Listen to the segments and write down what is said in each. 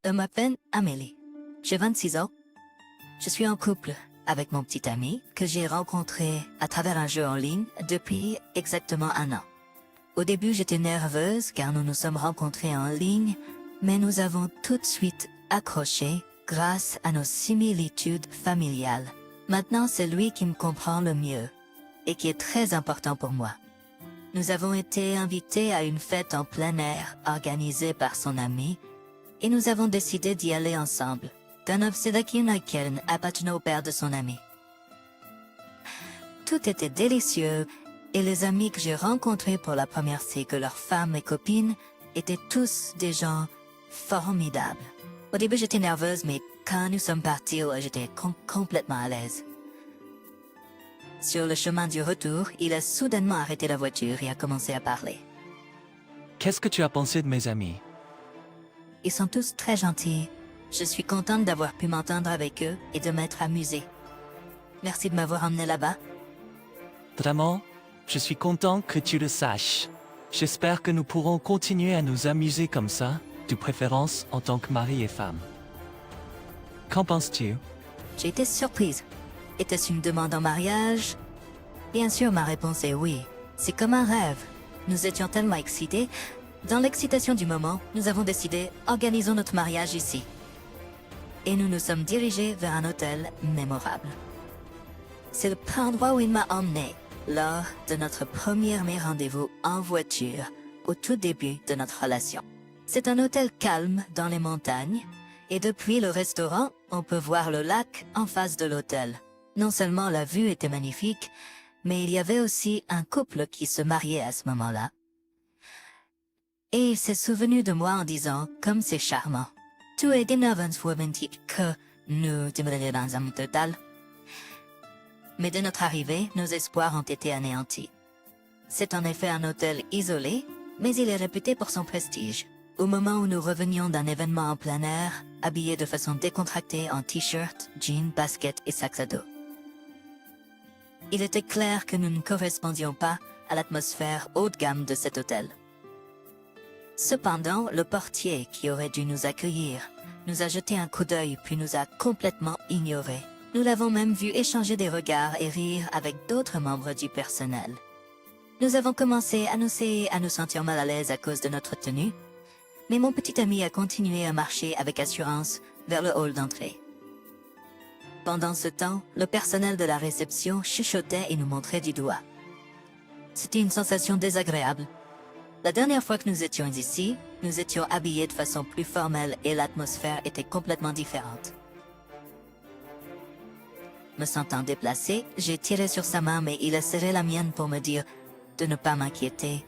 Je m'appelle Amélie. J'ai 26 ans. Je suis en couple avec mon petit ami que j'ai rencontré à travers un jeu en ligne depuis exactement 1 an. Au début, j'étais nerveuse car nous nous sommes rencontrés en ligne, mais nous avons tout de suite accroché grâce à nos similitudes familiales. Maintenant, c'est lui qui me comprend le mieux et qui est très important pour moi. Nous avons été invités à une fête en plein air organisée par son ami et nous avons décidé d'y aller ensemble, d'un obsédakin appartenant au père de son ami. Tout était délicieux et les amis que j'ai rencontrés pour la première fois que leurs femmes et copines étaient tous des gens formidables. Au début, j'étais nerveuse, mais quand nous sommes partis, j'étais complètement à l'aise. Sur le chemin du retour, il a soudainement arrêté la voiture et a commencé à parler. Qu'est-ce que tu as pensé de mes amis? Ils sont tous très gentils. Je suis contente d'avoir pu m'entendre avec eux et de m'être amusée. Merci de m'avoir emmené là-bas. Vraiment, je suis content que tu le saches. J'espère que nous pourrons continuer à nous amuser comme ça, de préférence en tant que mari et femme. Qu'en penses-tu? J'ai été surprise. Était-ce une demande en mariage? Bien sûr, ma réponse est oui. C'est comme un rêve. Nous étions tellement excités. Dans l'excitation du moment, nous avons décidé, organisons notre mariage ici. Et nous nous sommes dirigés vers un hôtel mémorable. C'est le endroit où il m'a emmené lors de notre premier rendez-vous en voiture au tout début de notre relation. C'est un hôtel calme dans les montagnes et depuis le restaurant, on peut voir le lac en face de l'hôtel. Non seulement la vue était magnifique, mais il y avait aussi un couple qui se mariait à ce moment-là. Et il s'est souvenu de moi en disant, comme c'est charmant. Tu es que nous demeurions dans un total. Mais de notre arrivée, nos espoirs ont été anéantis. C'est en effet un hôtel isolé, mais il est réputé pour son prestige. Au moment où nous revenions d'un événement en plein air, habillés de façon décontractée en t-shirt, jeans, baskets et sacs à dos. Il était clair que nous ne correspondions pas à l'atmosphère haut de gamme de cet hôtel. Cependant, le portier qui aurait dû nous accueillir nous a jeté un coup d'œil puis nous a complètement ignorés. Nous l'avons même vu échanger des regards et rire avec d'autres membres du personnel. Nous avons commencé à nous sentir mal à l'aise à cause de notre tenue, mais mon petit ami a continué à marcher avec assurance vers le hall d'entrée. Pendant ce temps, le personnel de la réception chuchotait et nous montrait du doigt. C'était une sensation désagréable. La dernière fois que nous étions ici, nous étions habillés de façon plus formelle et l'atmosphère était complètement différente. Me sentant déplacée, j'ai tiré sur sa main mais il a serré la mienne pour me dire de ne pas m'inquiéter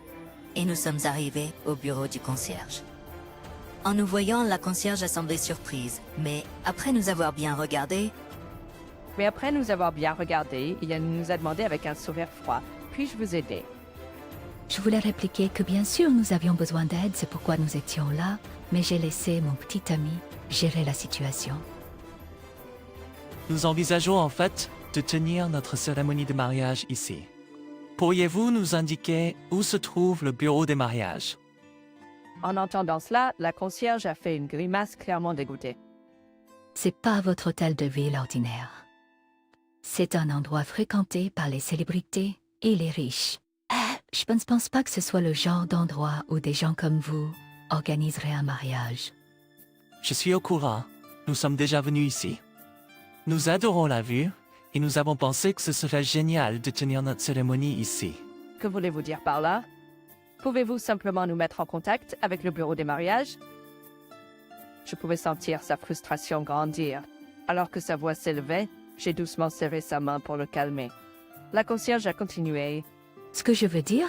et nous sommes arrivés au bureau du concierge. En nous voyant, la concierge a semblé surprise, mais après nous avoir bien regardés, il nous a demandé avec un sourire froid, « Puis-je vous aider ?» Je voulais répliquer que bien sûr nous avions besoin d'aide, c'est pourquoi nous étions là, mais j'ai laissé mon petit ami gérer la situation. Nous envisageons en fait de tenir notre cérémonie de mariage ici. Pourriez-vous nous indiquer où se trouve le bureau des mariages? En entendant cela, la concierge a fait une grimace clairement dégoûtée. C'est pas votre hôtel de ville ordinaire. C'est un endroit fréquenté par les célébrités et les riches. Je ne pense pas que ce soit le genre d'endroit où des gens comme vous organiseraient un mariage. Je suis au courant. Nous sommes déjà venus ici. Nous adorons la vue et nous avons pensé que ce serait génial de tenir notre cérémonie ici. Que voulez-vous dire par là? Pouvez-vous simplement nous mettre en contact avec le bureau des mariages? Je pouvais sentir sa frustration grandir. Alors que sa voix s'élevait, j'ai doucement serré sa main pour le calmer. La concierge a continué. Ce que je veux dire,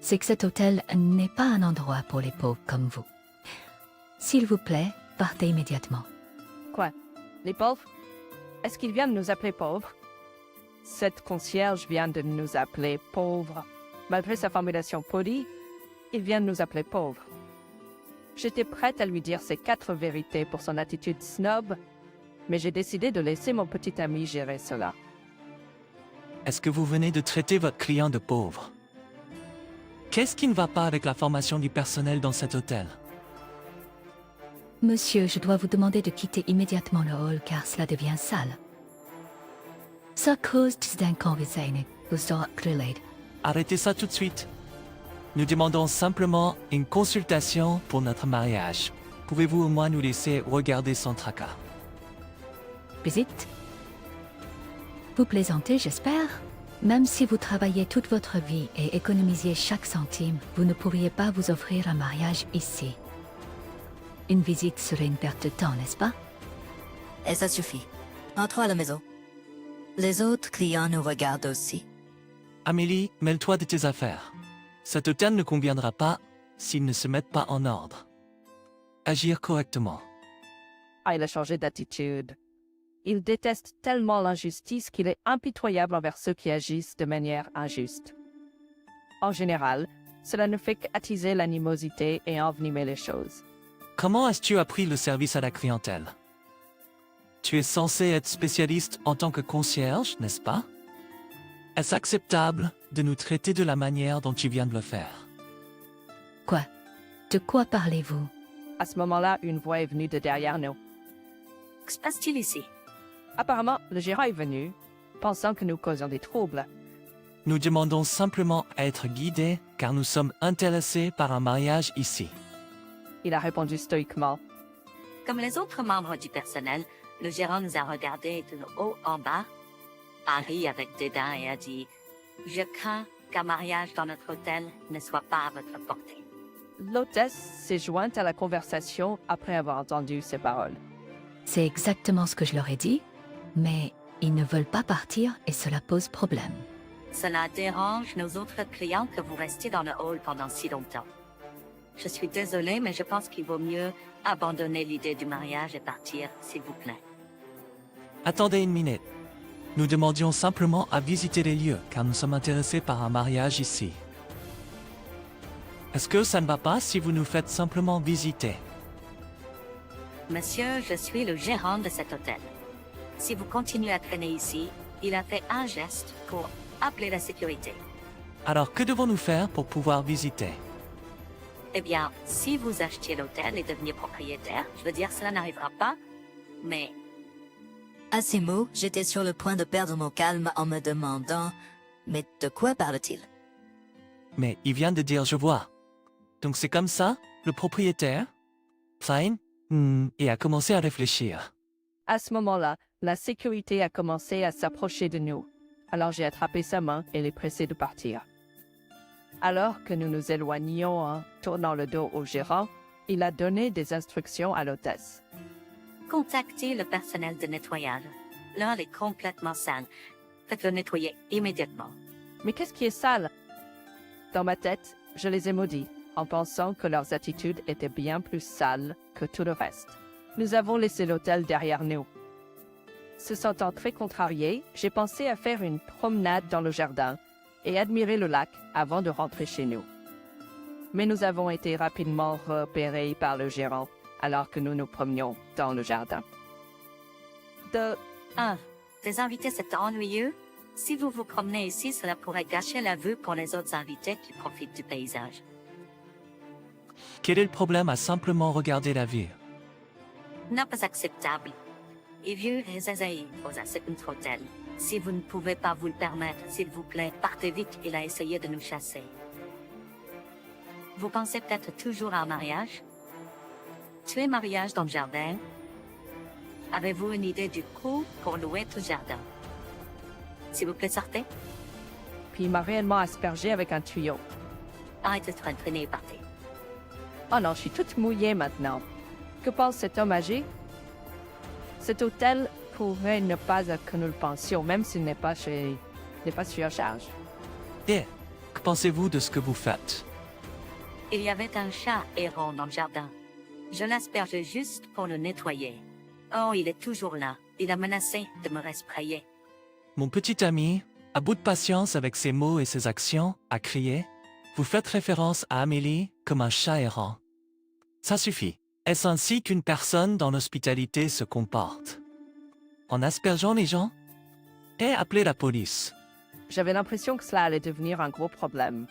c'est que cet hôtel n'est pas un endroit pour les pauvres comme vous. S'il vous plaît, partez immédiatement. Quoi? Les pauvres? Est-ce qu'il vient de nous appeler pauvres? Cette concierge vient de nous appeler pauvres. Malgré sa formulation polie, il vient de nous appeler pauvres. J'étais prête à lui dire ses 4 vérités pour son attitude snob, mais j'ai décidé de laisser mon petit ami gérer cela. Est-ce que vous venez de traiter votre client de pauvre? Qu'est-ce qui ne va pas avec la formation du personnel dans cet hôtel? Monsieur, je dois vous demander de quitter immédiatement le hall car cela devient sale. Så cause d'un conversation, vous relate. Arrêtez ça tout de suite. Nous demandons simplement une consultation pour notre mariage. Pouvez-vous au moins nous laisser regarder sans tracas? Visite? Vous plaisantez, j'espère? Même si vous travaillez toute votre vie et économisiez chaque centime, vous ne pourriez pas vous offrir un mariage ici. Une visite serait une perte de temps, n'est-ce pas? Et ça suffit. Entrons à la maison. Les autres clients nous regardent aussi. Amélie, mêle-toi de tes affaires. Cet hôtel ne conviendra pas s'ils ne se mettent pas en ordre. Agir correctement. Ah, il a changé d'attitude. Il déteste tellement l'injustice qu'il est impitoyable envers ceux qui agissent de manière injuste. En général, cela ne fait qu'attiser l'animosité et envenimer les choses. Comment as-tu appris le service à la clientèle? Tu es censé être spécialiste en tant que concierge, n'est-ce pas? Est-ce acceptable de nous traiter de la manière dont tu viens de le faire? Quoi? De quoi parlez-vous? À ce moment-là, une voix est venue de derrière nous. Que se passe-t-il ici? Apparemment, le gérant est venu, pensant que nous causions des troubles. Nous demandons simplement à être guidés car nous sommes intéressés par un mariage ici. Il a répondu stoïquement. Comme les autres membres du personnel, le gérant nous a regardés de haut en bas, a ri avec dédain et a dit « Je crains qu'un mariage dans notre hôtel ne soit pas à votre portée. » L'hôtesse s'est jointe à la conversation après avoir entendu ces paroles. C'est exactement ce que je leur ai dit, mais ils ne veulent pas partir et cela pose problème. Cela dérange nos autres clients que vous restiez dans le hall pendant si longtemps. Je suis désolée, mais je pense qu'il vaut mieux abandonner l'idée du mariage et partir, s'il vous plaît. Attendez une minute. Nous demandions simplement à visiter les lieux car nous sommes intéressés par un mariage ici. Est-ce que ça ne va pas si vous nous faites simplement visiter? Monsieur, je suis le gérant de cet hôtel. Si vous continuez à traîner ici, il a fait un geste pour appeler la sécurité. Alors que devons-nous faire pour pouvoir visiter? Eh bien, si vous achetiez l'hôtel et deveniez propriétaire, je veux dire, cela n'arrivera pas, mais À ces mots, j'étais sur le point de perdre mon calme en me demandant « Mais de quoi parle-t-il » Mais il vient de dire je vois. Donc c'est comme ça, le propriétaire? Fine. Et a commencé à réfléchir. À ce moment-là, la sécurité a commencé à s'approcher de nous. Alors j'ai attrapé sa main et l'ai pressé de partir. Alors que nous nous éloignions en tournant le dos au gérant, il a donné des instructions à l'hôtesse. contactez le personnel de nettoyage. L'un est complètement sale. Faites-le nettoyer immédiatement. Mais qu'est-ce qui est sale? Dans ma tête, je les ai maudits, en pensant que leurs attitudes étaient bien plus sales que tout le reste. Nous avons laissé l'hôtel derrière nous. Se sentant très contrarié, j'ai pensé à faire une promenade dans le jardin et admirer le lac avant de rentrer chez nous. Mais nous avons été rapidement repérés par le gérant alors que nous nous promenions dans le jardin. 1. Des invités, c'est ennuyeux. Si vous vous promenez ici, cela pourrait gâcher la vue pour les autres invités qui profitent du paysage. Quel est le problème à simplement regarder la vue? N'est pas acceptable. Et vieux et azaï aux cet hôtel. Si vous ne pouvez pas vous le permettre, s'il vous plaît, partez vite, il a essayé de nous chasser. Vous pensez peut-être toujours à un mariage? Tuer mariage dans le jardin? Avez-vous une idée du coût pour louer tout jardin? S'il vous plaît, sortez. Puis il m'a réellement aspergé avec un tuyau. Arrêtez de traîner et partez. Oh non, je suis toute mouillée maintenant. Que pense cet homme âgé? Cet hôtel pourrait ne pas être que nous le pensions, même s'il n'est pas surcharge. Et que pensez-vous de ce que vous faites? Il y avait un chat errant dans le jardin. Je l'aspergeais juste pour le nettoyer. Oh, il est toujours là. Il a menacé de me resprayer. Mon petit ami, à bout de patience avec ses mots et ses actions, a crié « Vous faites référence à Amélie comme un chat errant. » Ça suffit. Est-ce ainsi qu'une personne dans l'hospitalité se comporte? En aspergeant les gens? Et appelez la police. J'avais l'impression que cela allait devenir un gros problème.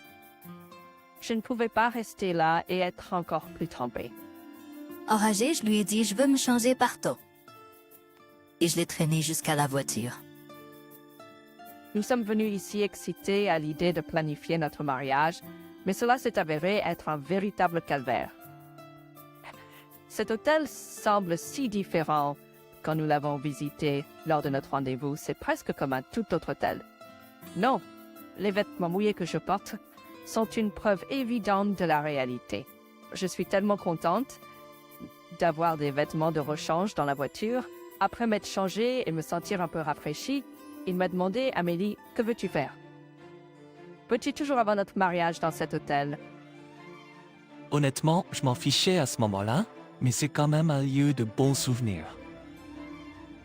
Je ne pouvais pas rester là et être encore plus trempée. Enragé, je lui ai dit je veux me changer partout. Et je l'ai traîné jusqu'à la voiture. Nous sommes venus ici excités à l'idée de planifier notre mariage, mais cela s'est avéré être un véritable calvaire. Cet hôtel semble si différent quand nous l'avons visité lors de notre rendez-vous. C'est presque comme un tout autre hôtel. Non, les vêtements mouillés que je porte sont une preuve évidente de la réalité. Je suis tellement contente d'avoir des vêtements de rechange dans la voiture. Après m'être changée et me sentir un peu rafraîchie, il m'a demandé, Amélie, que veux-tu faire? Peux-tu toujours avoir notre mariage dans cet hôtel? Honnêtement, je m'en fichais à ce moment-là, mais c'est quand même un lieu de bons souvenirs.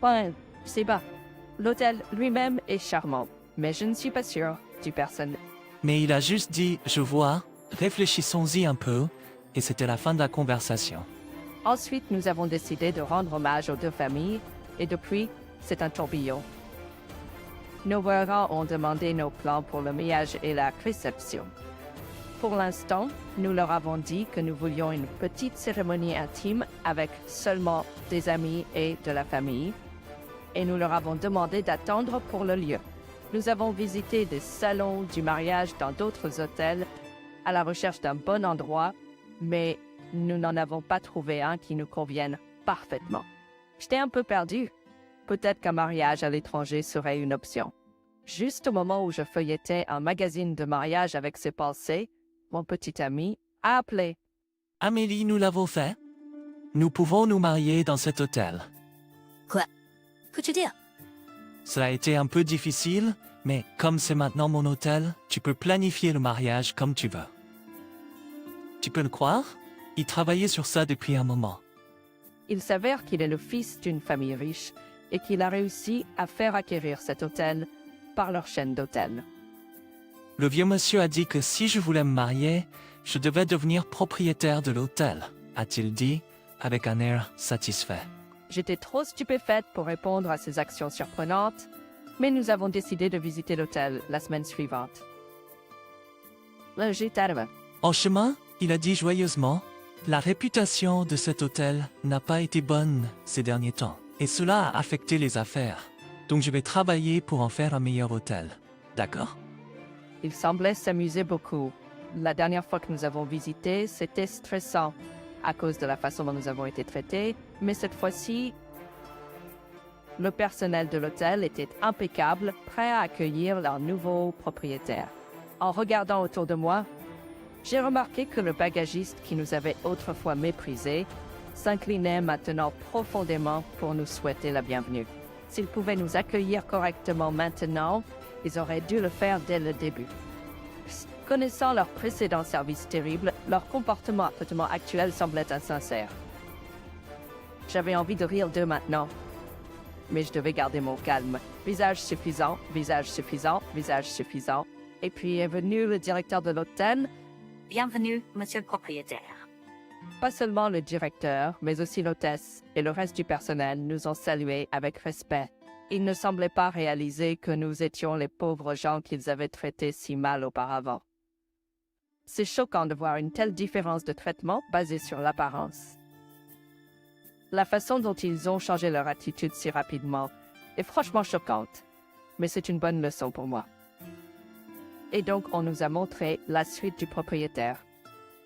Ouais, c'est bas. L'hôtel lui-même est charmant, mais je ne suis pas sûre du personnel. Mais il a juste dit « Je vois, réfléchissons-y un peu », et c'était la fin de la conversation. Ensuite, nous avons décidé de rendre hommage aux deux familles, et depuis, c'est un tourbillon. Nos parents ont demandé nos plans pour le mariage et la réception. Pour l'instant, nous leur avons dit que nous voulions une petite cérémonie intime avec seulement des amis et de la famille, et nous leur avons demandé d'attendre pour le lieu. Nous avons visité des salons du mariage dans d'autres hôtels à la recherche d'un bon endroit, mais nous n'en avons pas trouvé un qui nous convienne parfaitement. J'étais un peu perdue. Peut-être qu'un mariage à l'étranger serait une option. Juste au moment où je feuilletais un magazine de mariage avec ses pensées, mon petit ami a appelé. Amélie, nous l'avons fait. Nous pouvons nous marier dans cet hôtel. Quoi? Peux-tu dire? Cela a été un peu difficile, mais comme c'est maintenant mon hôtel, tu peux planifier le mariage comme tu veux. Tu peux le croire? Il travaillait sur ça depuis un moment. Il s'avère qu'il est le fils d'une famille riche et qu'il a réussi à faire acquérir cet hôtel par leur chaîne d'hôtels. Le vieux monsieur a dit que si je voulais me marier, je devais devenir propriétaire de l'hôtel, a-t-il dit, avec un air satisfait. J'étais trop stupéfaite pour répondre à ces actions surprenantes, mais nous avons décidé de visiter l'hôtel la semaine suivante. J'étais arrivé. En chemin, il a dit joyeusement, « La réputation de cet hôtel n'a pas été bonne ces derniers temps, et cela a affecté les affaires. Donc je vais travailler pour en faire un meilleur hôtel. D'accord ?» Il semblait s'amuser beaucoup. La dernière fois que nous avons visité, c'était stressant à cause de la façon dont nous avons été traités, mais cette fois-ci, le personnel de l'hôtel était impeccable, prêt à accueillir leur nouveau propriétaire. En regardant autour de moi, j'ai remarqué que le bagagiste qui nous avait autrefois méprisés s'inclinait maintenant profondément pour nous souhaiter la bienvenue. S'ils pouvaient nous accueillir correctement maintenant, ils auraient dû le faire dès le début. Connaissant leur précédent service terrible, leur comportement absolument actuel semblait insincère. J'avais envie de rire d'eux maintenant, mais je devais garder mon calme. Visage suffisant, visage suffisant, visage suffisant. Et puis est venu le directeur de l'hôtel. Bienvenue, monsieur le propriétaire. Pas seulement le directeur, mais aussi l'hôtesse et le reste du personnel nous ont salués avec respect. Ils ne semblaient pas réaliser que nous étions les pauvres gens qu'ils avaient traités si mal auparavant. C'est choquant de voir une telle différence de traitement basée sur l'apparence. La façon dont ils ont changé leur attitude si rapidement est franchement choquante, mais c'est une bonne leçon pour moi. Et donc, on nous a montré la suite du propriétaire.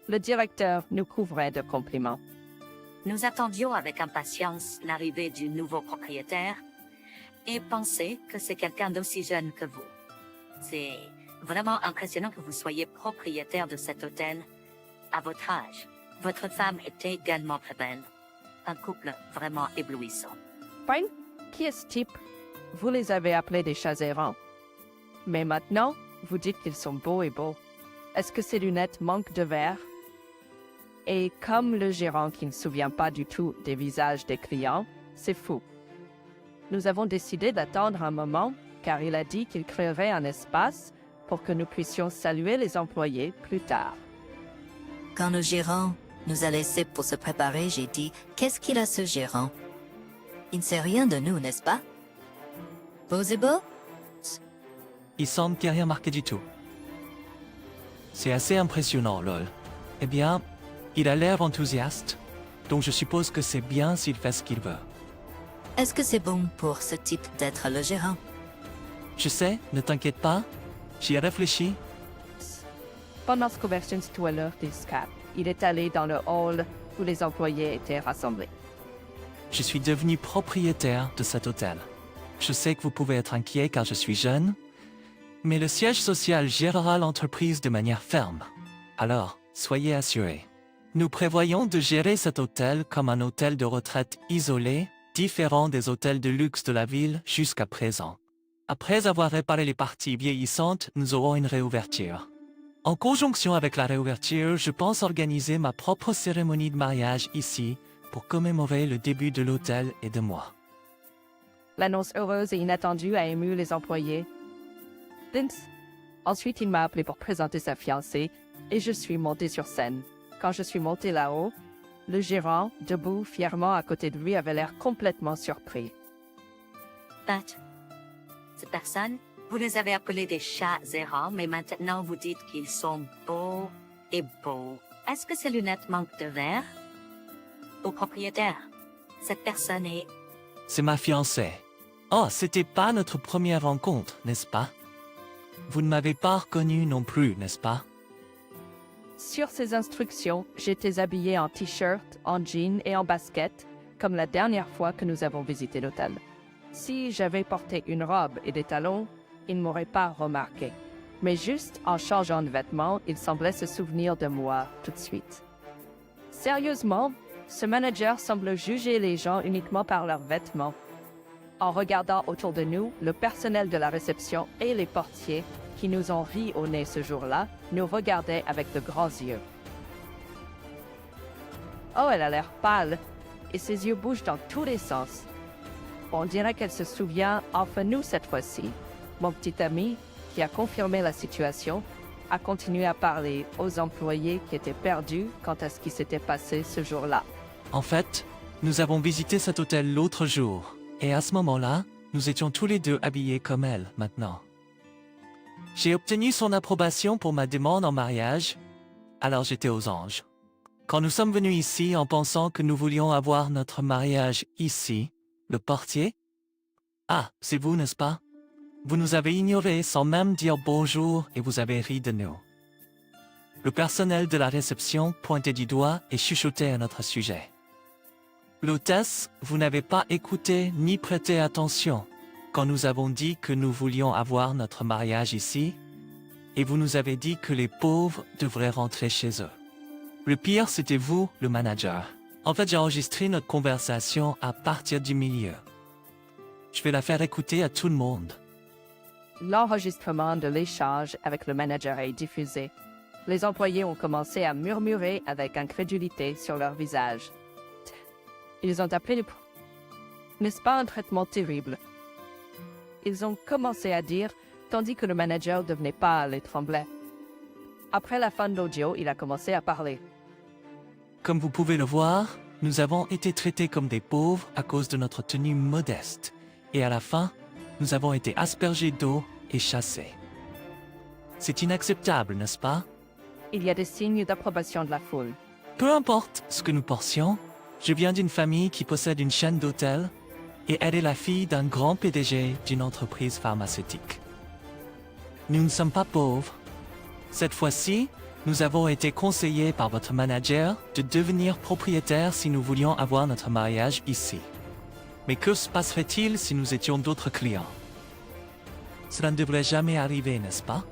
Le directeur nous couvrait de compliments. Nous attendions avec impatience l'arrivée du nouveau propriétaire et penser que c'est quelqu'un d'aussi jeune que vous. C'est vraiment impressionnant que vous soyez propriétaire de cet hôtel à votre âge. Votre femme est également très belle. Un couple vraiment éblouissant. Fine, qui est ce type? Vous les avez appelés des chats errants. Mais maintenant, vous dites qu'ils sont beaux et beaux. Est-ce que ces lunettes manquent de verre? Et comme le gérant qui ne se souvient pas du tout des visages des clients, c'est fou. Nous avons décidé d'attendre un moment, car il a dit qu'il créerait un espace pour que nous puissions saluer les employés plus tard. Quand le gérant nous a laissés pour se préparer, j'ai dit « Qu'est-ce qu'il a ce gérant? Il ne sait rien de nous, n'est-ce pas? Beaux et beaux? Il semble qu'il n'y a rien marqué du tout. C'est assez impressionnant, lol. Eh bien, il a l'air enthousiaste. Donc je suppose que c'est bien s'il fait ce qu'il veut. Est-ce que c'est bon pour ce type d'être le gérant? Je sais, ne t'inquiète pas. J'y ai réfléchi. Pendant ce conversion toilet des SCAP, il est allé dans le hall où les employés étaient rassemblés. Je suis devenu propriétaire de cet hôtel. Je sais que vous pouvez être inquiet car je suis jeune, mais le siège social gérera l'entreprise de manière ferme. Alors, soyez assurés. Nous prévoyons de gérer cet hôtel comme un hôtel de retraite isolé, différent des hôtels de luxe de la ville jusqu'à présent. Après avoir réparé les parties vieillissantes, nous aurons une réouverture. En conjonction avec la réouverture, je pense organiser ma propre cérémonie de mariage ici pour commémorer le début de l'hôtel et de moi. L'annonce heureuse et inattendue a ému les employés. Vince. Ensuite, il m'a appelé pour présenter sa fiancée et je suis montée sur scène. Quand je suis montée là-haut, le gérant, debout fièrement à côté de lui, avait l'air complètement surpris. But, ces personnes, vous les avez appelés des chats errants, mais maintenant vous dites qu'ils sont beaux et beaux. Est-ce que ces lunettes manquent de verre? Au propriétaire, cette personne est... C'est ma fiancée. Oh, c'était pas notre première rencontre, n'est-ce pas? Vous ne m'avez pas reconnu non plus, n'est-ce pas? Sur ses instructions, j'étais habillée en t-shirt, en jean et en basket, comme la dernière fois que nous avons visité l'hôtel. Si j'avais porté une robe et des talons, il ne m'aurait pas remarqué. Mais juste en changeant de vêtements, il semblait se souvenir de moi tout de suite. Sérieusement, ce manager semble juger les gens uniquement par leurs vêtements. En regardant autour de nous, le personnel de la réception et les portiers, qui nous ont ri au nez ce jour-là, nous regardaient avec de grands yeux. Oh, elle a l'air pâle, et ses yeux bougent dans tous les sens. On dirait qu'elle se souvient enfin nous cette fois-ci. Mon petit ami, qui a confirmé la situation, a continué à parler aux employés qui étaient perdus quant à ce qui s'était passé ce jour-là. En fait, nous avons visité cet hôtel l'autre jour, et à ce moment-là, nous étions tous les deux habillés comme elle maintenant. J'ai obtenu son approbation pour ma demande en mariage, alors j'étais aux anges. Quand nous sommes venus ici en pensant que nous voulions avoir notre mariage ici, le portier... Ah, c'est vous, n'est-ce pas? Vous nous avez ignorés sans même dire bonjour et vous avez ri de nous. Le personnel de la réception pointait du doigt et chuchotait à notre sujet. L'hôtesse, vous n'avez pas écouté ni prêté attention quand nous avons dit que nous voulions avoir notre mariage ici, et vous nous avez dit que les pauvres devraient rentrer chez eux. Le pire, c'était vous, le manager. En fait, j'ai enregistré notre conversation à partir du milieu. Je vais la faire écouter à tout le monde. L'enregistrement de l'échange avec le manager est diffusé. Les employés ont commencé à murmurer avec incrédulité sur leur visage. Ils ont appelé le... N'est-ce pas un traitement terrible? Ils ont commencé à dire, tandis que le manager devenait pâle et tremblait. Après la fin de l'audio, il a commencé à parler. Comme vous pouvez le voir, nous avons été traités comme des pauvres à cause de notre tenue modeste. Et à la fin, nous avons été aspergés d'eau et chassés. C'est inacceptable, n'est-ce pas? Il y a des signes d'approbation de la foule. Peu importe ce que nous pensions, je viens d'une famille qui possède une chaîne d'hôtels et elle est la fille d'un grand PDG d'une entreprise pharmaceutique. Nous ne sommes pas pauvres. Cette fois-ci, nous avons été conseillés par votre manager de devenir propriétaires si nous voulions avoir notre mariage ici. Mais que se passerait-il si nous étions d'autres clients? Cela ne devrait jamais arriver, n'est-ce pas?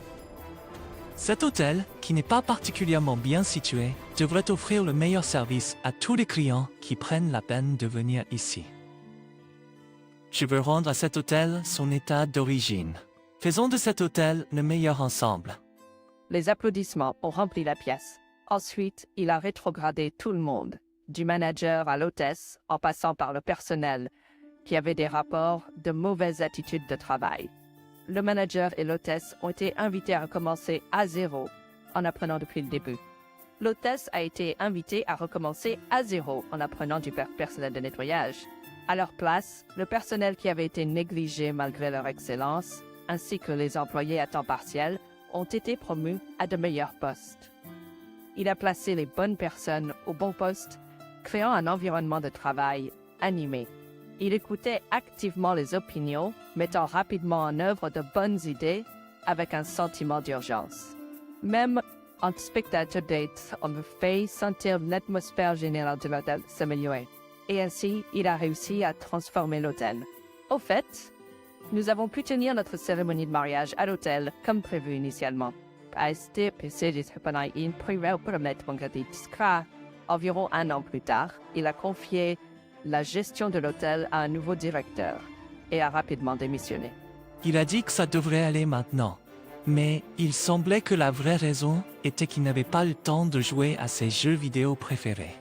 Cet hôtel, qui n'est pas particulièrement bien situé, devrait offrir le meilleur service à tous les clients qui prennent la peine de venir ici. Je veux rendre à cet hôtel son état d'origine. Faisons de cet hôtel le meilleur ensemble. Les applaudissements ont rempli la pièce. Ensuite, il a rétrogradé tout le monde, du manager à l'hôtesse, en passant par le personnel, qui avait des rapports de mauvaises attitudes de travail. Le manager et l'hôtesse ont été invités à recommencer à zéro, en apprenant depuis le début. L'hôtesse a été invitée à recommencer à zéro en apprenant du personnel de nettoyage. À leur place, le personnel qui avait été négligé malgré leur excellence, ainsi que les employés à temps partiel, ont été promus à de meilleurs postes. Il a placé les bonnes personnes au bon poste créant un environnement de travail animé. Il écoutait activement les opinions, mettant rapidement en œuvre de bonnes idées avec un sentiment d'urgence. Même en spectateur date, on me fait sentir l'atmosphère générale de l'hôtel s'améliorer. Et ainsi, il a réussi à transformer l'hôtel. Au fait, nous avons pu tenir notre cérémonie de mariage à l'hôtel comme prévu initialement. Environ un an plus tard, il a confié la gestion de l'hôtel à un nouveau directeur et a rapidement démissionné. Il a dit que ça devrait aller maintenant. Mais il semblait que la vraie raison était qu'il n'avait pas le temps de jouer à ses jeux vidéo préférés.